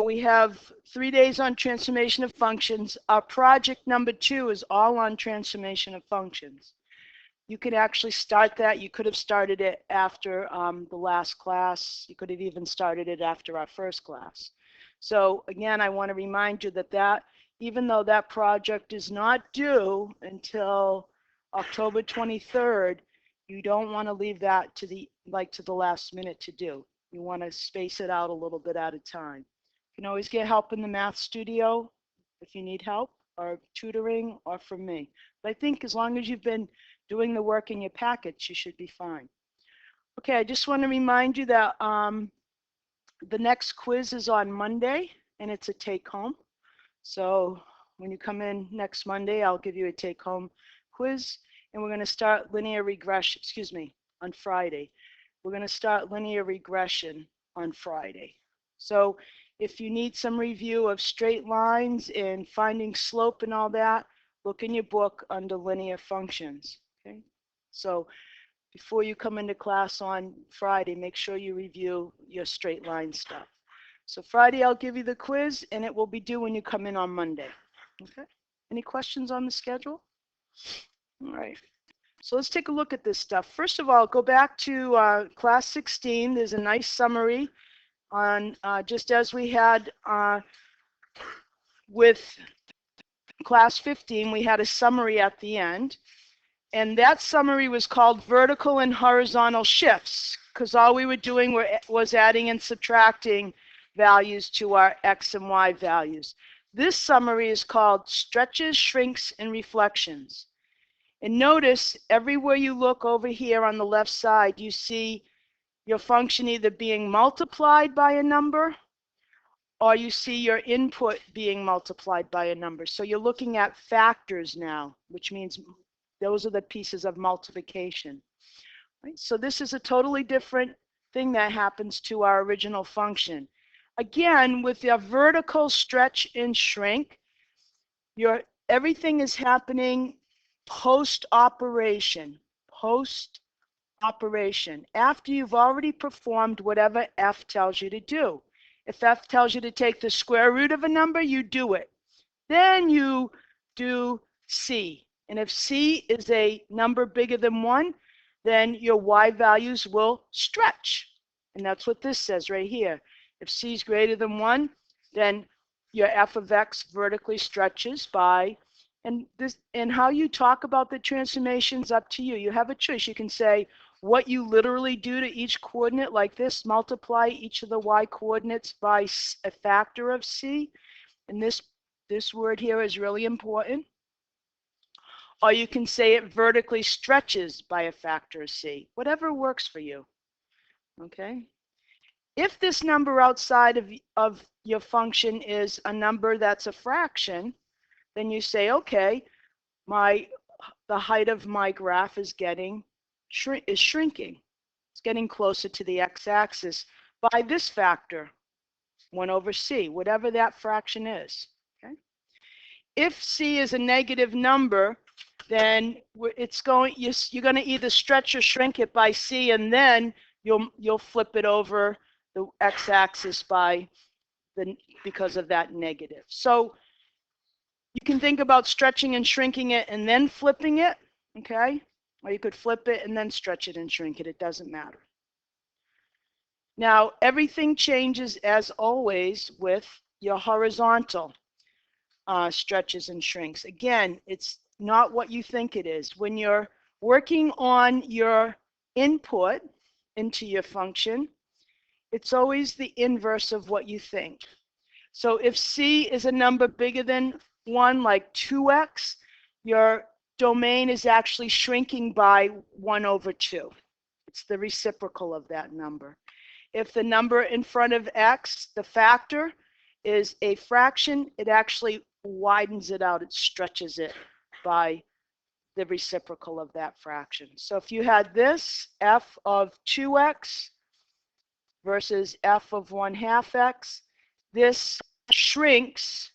we have 3 days on transformation of functions. Our project number 2 is all on transformation of functions. You could actually start that. You could have started it after the last class. You could have even started it after our first class. So again, I want to remind you that even though that project is not due until October 23rd, you don't want to leave that to the last minute to do. You want to space it out a little bit at a time. You can always get help in the Math Studio if you need help, or tutoring, or from me. But I think as long as you've been doing the work in your packets, you should be fine. Okay, I just want to remind you that the next quiz is on Monday, and it's a take-home. So when you come in next Monday, I'll give you a take-home quiz, and we're going to start linear regression, on Friday. We're going to start linear regression on Friday. So if you need some review of straight lines and finding slope and all that, look in your book under linear functions. Okay? So before you come into class on Friday, make sure you review your straight line stuff. So Friday, I'll give you the quiz, and it will be due when you come in on Monday. Okay? Any questions on the schedule? All right. So let's take a look at this stuff. First of all, go back to class 16. There's a nice summary on just as we had with class 15, we had a summary at the end. And that summary was called vertical and horizontal shifts, because all we were doing was adding and subtracting values to our X and Y values. This summary is called stretches, shrinks, and reflections. And notice everywhere you look over here on the left side, you see your function either being multiplied by a number, or you see your input being multiplied by a number. So you're looking at factors now, which means those are the pieces of multiplication. Right? So this is a totally different thing that happens to our original function. Again, with your vertical stretch and shrink, everything is happening post-operation, after you've already performed whatever F tells you to do. If F tells you to take the square root of a number, you do it. Then you do C. And if C is a number bigger than 1, then your Y values will stretch. And that's what this says right here. If C is greater than 1, then your F of X vertically stretches by, and how you talk about the transformations up to you. You have a choice. You can say what you literally do to each coordinate like this, multiply each of the Y coordinates by a factor of C. And this word here is really important. Or you can say it vertically stretches by a factor of C. Whatever works for you. Okay? If this number outside of your function is a number that's a fraction, then you say, okay, the height of my graph is shrinking. It's getting closer to the x-axis by this factor, 1 over c, whatever that fraction is. Okay? If c is a negative number, then you're going to either stretch or shrink it by c, and then you'll flip it over the x-axis because of that negative. So you can think about stretching and shrinking it and then flipping it, okay? Or you could flip it and then stretch it and shrink it. It doesn't matter. Now, everything changes as always with your horizontal stretches and shrinks. Again, it's not what you think it is. When you're working on your input into your function, it's always the inverse of what you think. So if c is a number bigger than 1, like 2x, your domain is actually shrinking by 1 over 2. It's the reciprocal of that number. If the number in front of x, the factor, is a fraction, it actually widens it out. It stretches it by the reciprocal of that fraction. So if you had this, f of 2x versus f of 1/2 x, this shrinks.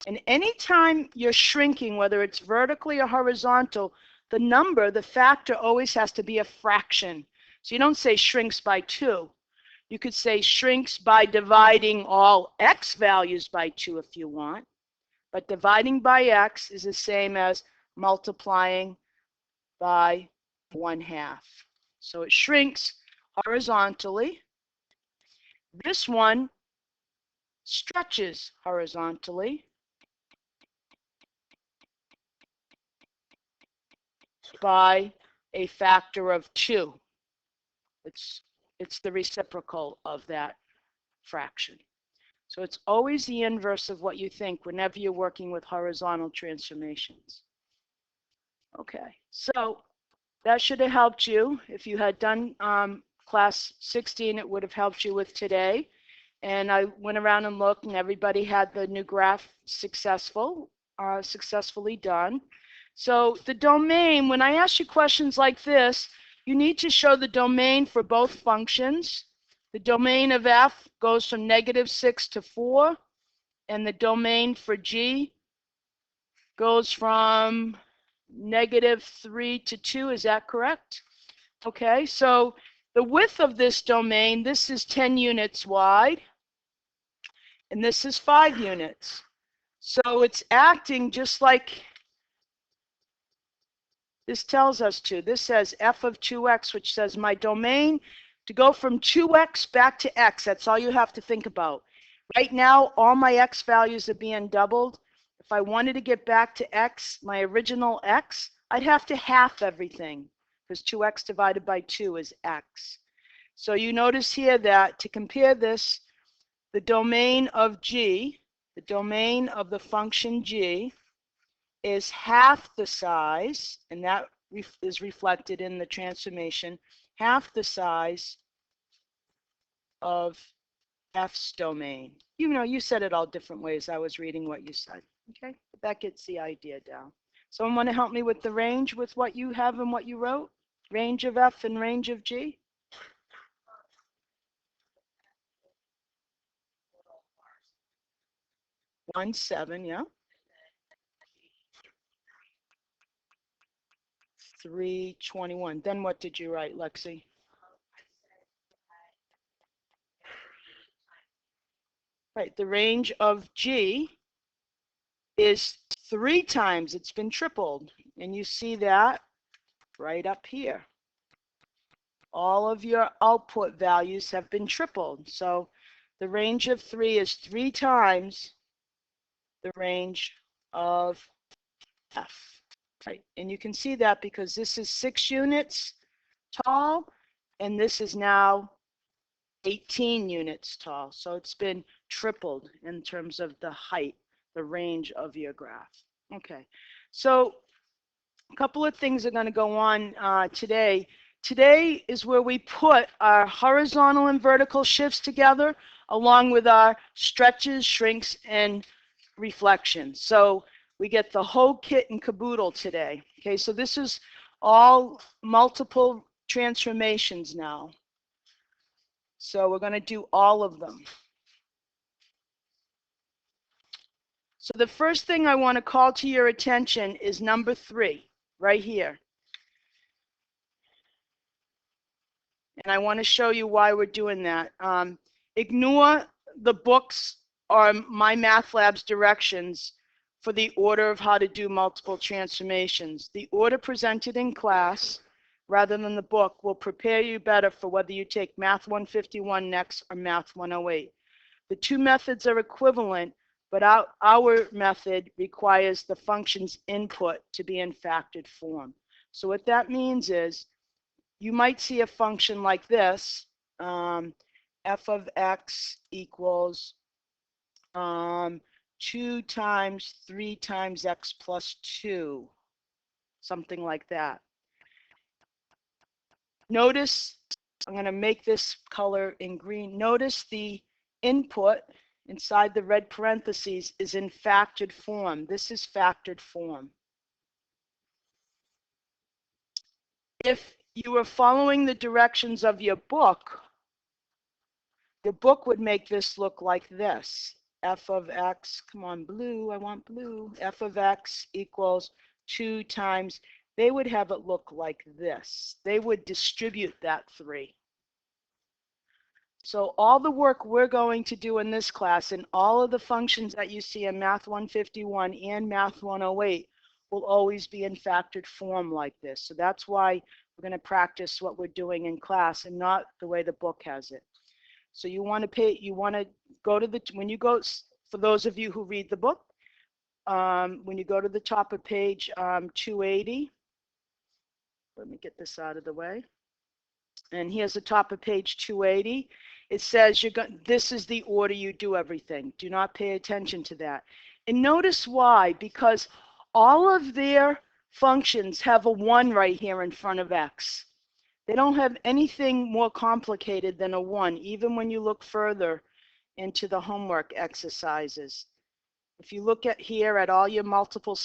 And anytime you're shrinking, whether it's vertically or horizontal, the factor always has to be a fraction. So you don't say shrinks by 2. You could say shrinks by dividing all x values by 2 if you want. But dividing by x is the same as multiplying by 1/2. So it shrinks horizontally. This one stretches horizontally by a factor of 2. It's the reciprocal of that fraction. So it's always the inverse of what you think whenever you're working with horizontal transformations. Okay, so that should have helped you. If you had done class 16, it would have helped you with today. And I went around and looked, and everybody had the new graph successfully done. So the domain, when I ask you questions like this, you need to show the domain for both functions. The domain of f goes from -6 to 4, and the domain for g goes from -3 to 2. Is that correct? Okay, so the width of this domain, this is 10 units wide, and this is 5 units. So it's acting just like this tells us to. This says f of 2x, which says my domain to go from 2x back to x. That's all you have to think about. Right now, all my x values are being doubled. If I wanted to get back to x, my original x, I'd have to half everything, because 2x divided by 2 is x. So you notice here that to compare this, the domain of g, the domain of the function g, is half the size, and that is reflected in the transformation, half the size of f's domain. You know, you said it all different ways. I was reading what you said. Okay, but that gets the idea down. Someone want to help me with the range with what you have and what you wrote? Range of f and range of g? 1, 7, yeah. 3, 21. Then what did you write, Lexi? Right, the range of g is 3 times, it's been tripled. And you see that right up here. All of your output values have been tripled. So the range of 3 is 3 times the range of f. Right, and you can see that because this is 6 units tall, and this is now 18 units tall. So it's been tripled in terms of the height, the range of your graph. Okay, so a couple of things are going to go on today. Today is where we put our horizontal and vertical shifts together along with our stretches, shrinks, and reflections. So we get the whole kit and caboodle today. Okay, so this is all multiple transformations now. So we're going to do all of them. So the first thing I want to call to your attention is number 3, right here. And I want to show you why we're doing that. Ignore the books or MyMathLab's directions for the order of how to do multiple transformations. The order presented in class, rather than the book, will prepare you better for whether you take Math 151 next or Math 108. The two methods are equivalent, but our method requires the function's input to be in factored form. So what that means is you might see a function like this, f of x equals 2 times 3 times x plus 2, something like that. Notice, I'm going to make this color in green. Notice the input inside the red parentheses is in factored form. This is factored form. If you were following the directions of your book would make this look like this. F of x, come on, blue, I want blue. F of x equals 2 times, they would have it look like this. They would distribute that 3. So all the work we're going to do in this class and all of the functions that you see in Math 151 and Math 108 will always be in factored form like this. So that's why we're going to practice what we're doing in class and not the way the book has it. So you want to go to when you go, for those of you who read the book, when you go to the top of page 280, let me get this out of the way. And here's the top of page 280. It says this is the order you do everything. Do not pay attention to that. And notice why, because all of their functions have a 1 right here in front of x. They don't have anything more complicated than a 1, even when you look further into the homework exercises. If you look at here at all your multiple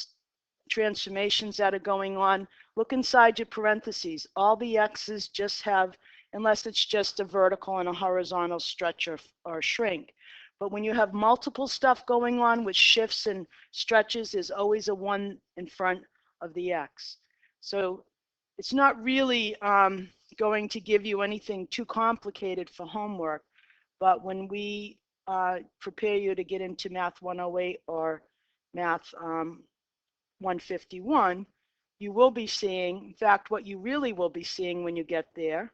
transformations that are going on, look inside your parentheses. All the x's just have, unless it's just a vertical and a horizontal stretch or shrink. But when you have multiple stuff going on with shifts and stretches, there's always a 1 in front of the x. So it's not really going to give you anything too complicated for homework. But when we prepare you to get into Math 108 or Math 151, you will be seeing, in fact, what you really will be seeing when you get there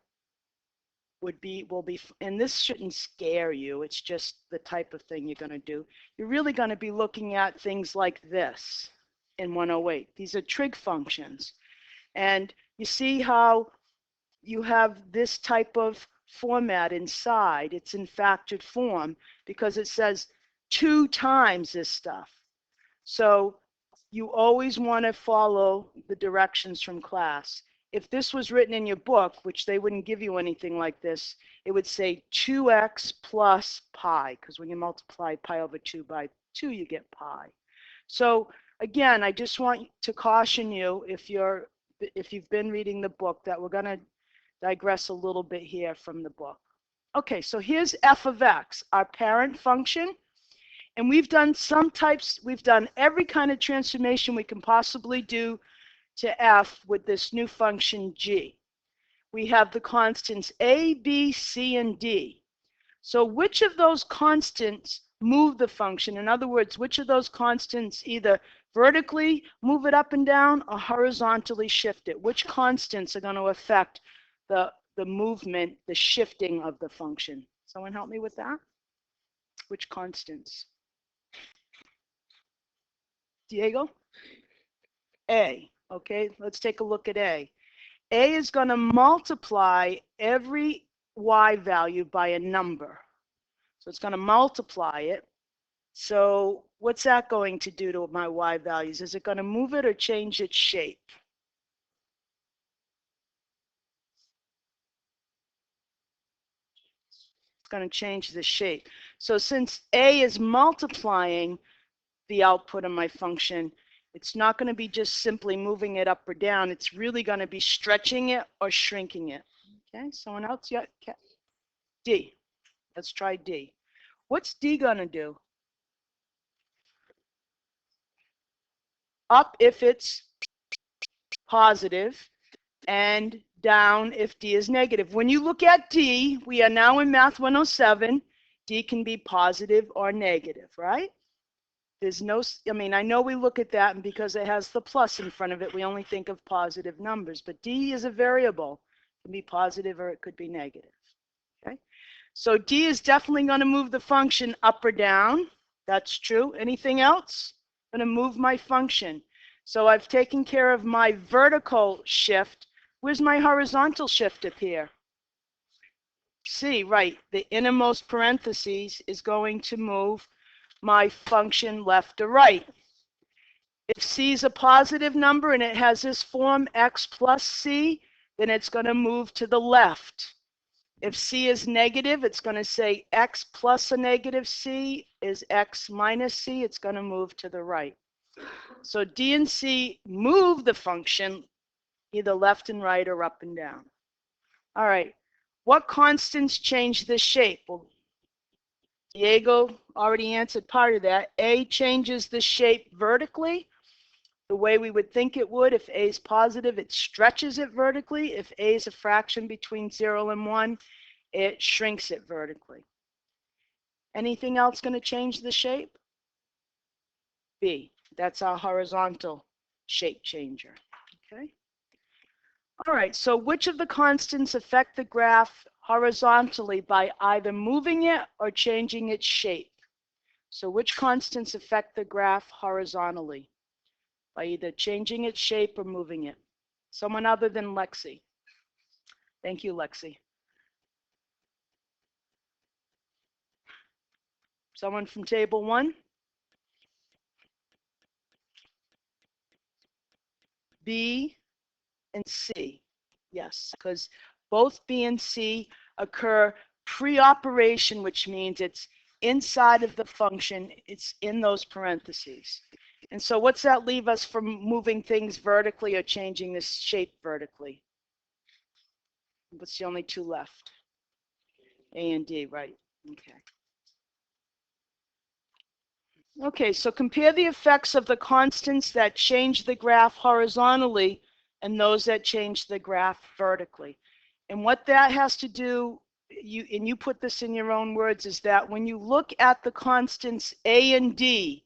will be, and this shouldn't scare you, it's just the type of thing you're going to do. You're really going to be looking at things like this in 108. These are trig functions. And you see how you have this type of format inside. It's in factored form because it says 2 times this stuff. So you always want to follow the directions from class. If this was written in your book, which they wouldn't give you anything like this, it would say 2x plus pi, because when you multiply pi over 2 by 2, you get pi. So again, I just want to caution you, if you've been reading the book, that we're going to digress a little bit here from the book. Okay, so here's f of x, our parent function. And we've done we've done every kind of transformation we can possibly do to f with this new function g. We have the constants a, b, c, and d. So which of those constants move the function? In other words, which of those constants either vertically move it up and down or horizontally shift it? Which constants are going to affect the movement, the shifting of the function? Someone help me with that? Which constants? Diego? A. Okay, let's take a look at A. A is going to multiply every y value by a number. So it's going to multiply it. So what's that going to do to my y values? Is it going to move it or change its shape? It's going to change the shape. So since A is multiplying the output of my function, it's not going to be just simply moving it up or down. It's really going to be stretching it or shrinking it. Okay, someone else yet? D. Let's try D. What's D going to do? Up if it's positive and down if D is negative. When you look at D, we are now in Math 107. D can be positive or negative, right? There's no, I mean, I know we look at that, and because it has the plus in front of it, we only think of positive numbers. But D is a variable. It can be positive or it could be negative. Okay? So D is definitely going to move the function up or down. That's true. Anything else? I'm going to move my function. So I've taken care of my vertical shift. Where's my horizontal shift up here? C, right. The innermost parentheses is going to move my function left or right. If C is a positive number and it has this form, x plus C, then it's going to move to the left. If C is negative, it's going to say x plus a negative C is x minus C. It's going to move to the right. So D and C move the function either left and right or up and down. All right. What constants change the shape? Well, Diego already answered part of that. A changes the shape vertically, the way we would think it would. If A is positive, it stretches it vertically. If A is a fraction between 0 and 1, it shrinks it vertically. Anything else going to change the shape? B, that's our horizontal shape changer. Okay. All right, so which of the constants affect the graph horizontally by either moving it or changing its shape? So which constants affect the graph horizontally by either changing its shape or moving it? Someone other than Lexi. Thank you, Lexi. Someone from table 1? B and C. Yes, because both B and C occur pre-operation, which means it's inside of the function, it's in those parentheses. And so what's that leave us from moving things vertically or changing this shape vertically? What's the only two left? A and D, right? Okay. Okay, so compare the effects of the constants that change the graph horizontally and those that change the graph vertically. And what that has to do, you put this in your own words, is that when you look at the constants A and D,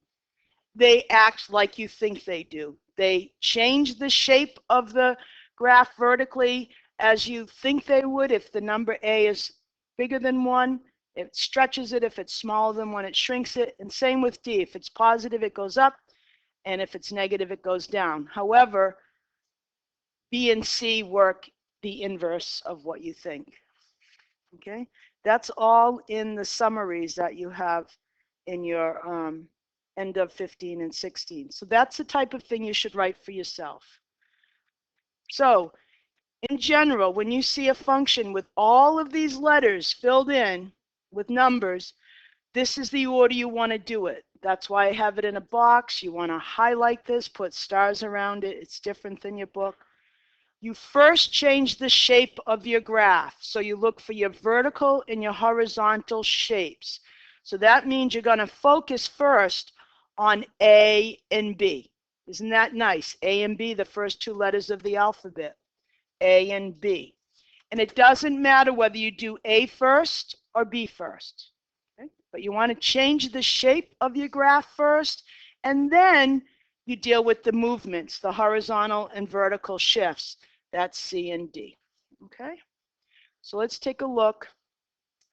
they act like you think they do. They change the shape of the graph vertically as you think they would. If the number A is bigger than 1, it stretches it. If it's smaller than 1, it shrinks it. And same with D. If it's positive, it goes up. And if it's negative, it goes down. However, B and C work the inverse of what you think. Okay? That's all in the summaries that you have in your end of 15 and 16. So that's the type of thing you should write for yourself. So in general, when you see a function with all of these letters filled in with numbers, this is the order you want to do it. That's why I have it in a box. You want to highlight this, put stars around it. It's different than your book. You first change the shape of your graph. So you look for your vertical and your horizontal shapes. So that means you're going to focus first on A and B. Isn't that nice? A and B, the first two letters of the alphabet. A and B. And it doesn't matter whether you do A first or B first. Okay? But you want to change the shape of your graph first, and then you deal with the movements, the horizontal and vertical shifts. That's C and D. Okay? So let's take a look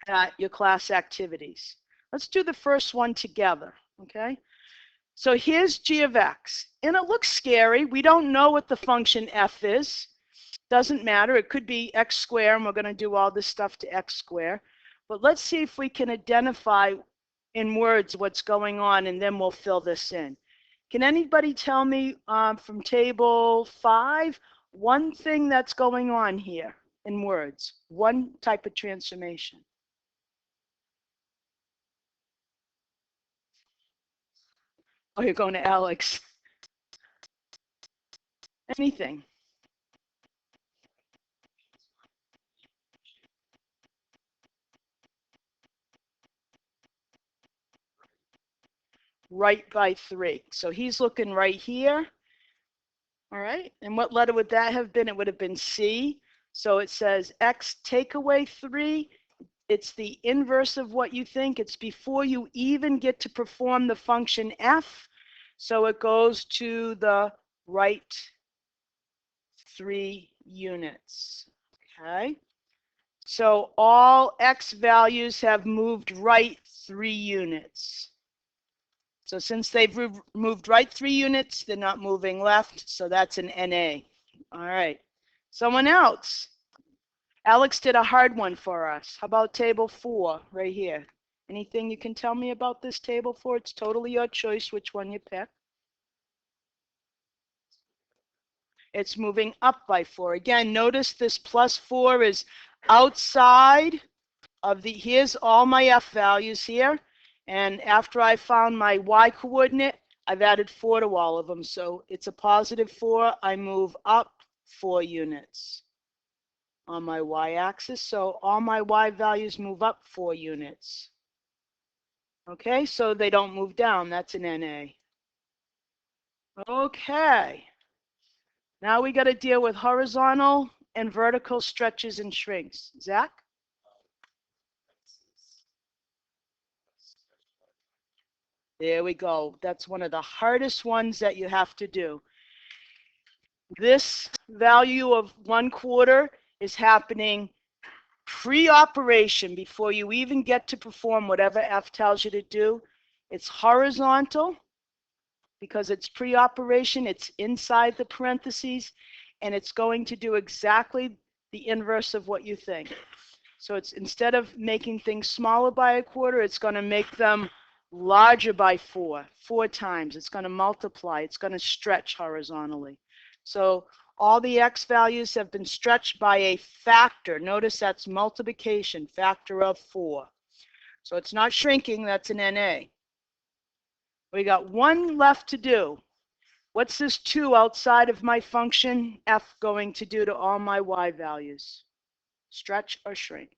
at your class activities. Let's do the first one together. Okay? So here's g of x, and it looks scary. We don't know what the function f is. Doesn't matter. It could be x squared, and we're going to do all this stuff to x squared. But let's see if we can identify in words what's going on, and then we'll fill this in. Can anybody tell me from table 5 one thing that's going on here in words? One type of transformation. Oh, you're going to Alex. Anything. Right by 3. So he's looking right here. All right. And what letter would that have been? It would have been C. So it says x take away 3. It's the inverse of what you think. It's before you even get to perform the function f. So it goes to the right 3 units. Okay. So all x values have moved right 3 units. So since they've moved right 3 units, they're not moving left. So that's an NA. All right. Someone else. Alex did a hard one for us. How about table 4 right here? Anything you can tell me about this table 4? It's totally your choice which one you pick. It's moving up by 4. Again, notice this plus 4 is outside of the, here's all my F values here. And after I found my Y coordinate, I've added 4 to all of them. So it's a positive 4. I move up 4 units on my Y axis. So all my Y values move up 4 units. Okay, so they don't move down. That's an NA. Okay. Now we got to deal with horizontal and vertical stretches and shrinks. Zach? There we go. That's one of the hardest ones that you have to do. This value of 1/4 is happening pre-operation, before you even get to perform whatever F tells you to do. It's horizontal because it's pre-operation, it's inside the parentheses, and it's going to do exactly the inverse of what you think. So it's, instead of making things smaller by 1/4, it's going to make them larger by 4 times. It's going to multiply. It's going to stretch horizontally. So all the x values have been stretched by a factor. Notice that's multiplication, factor of 4. So it's not shrinking, that's an NA. We got one left to do. What's this 2 outside of my function f going to do to all my y values? Stretch or shrink?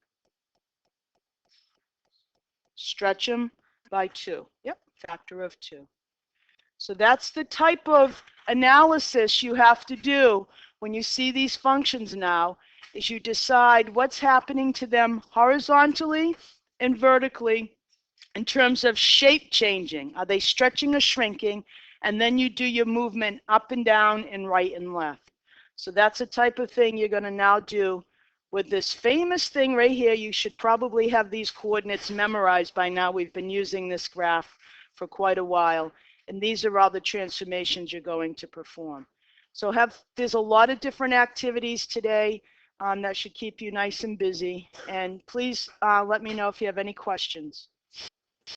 Stretch them by 2. Yep, factor of 2. So that's the type of analysis you have to do when you see these functions now, is you decide what's happening to them horizontally and vertically in terms of shape changing. Are they stretching or shrinking? And then you do your movement up and down and right and left. So that's the type of thing you're going to now do with this famous thing right here. You should probably have these coordinates memorized by now. We've been using this graph for quite a while. And these are all the transformations you're going to perform. So there's a lot of different activities today that should keep you nice and busy. And please let me know if you have any questions.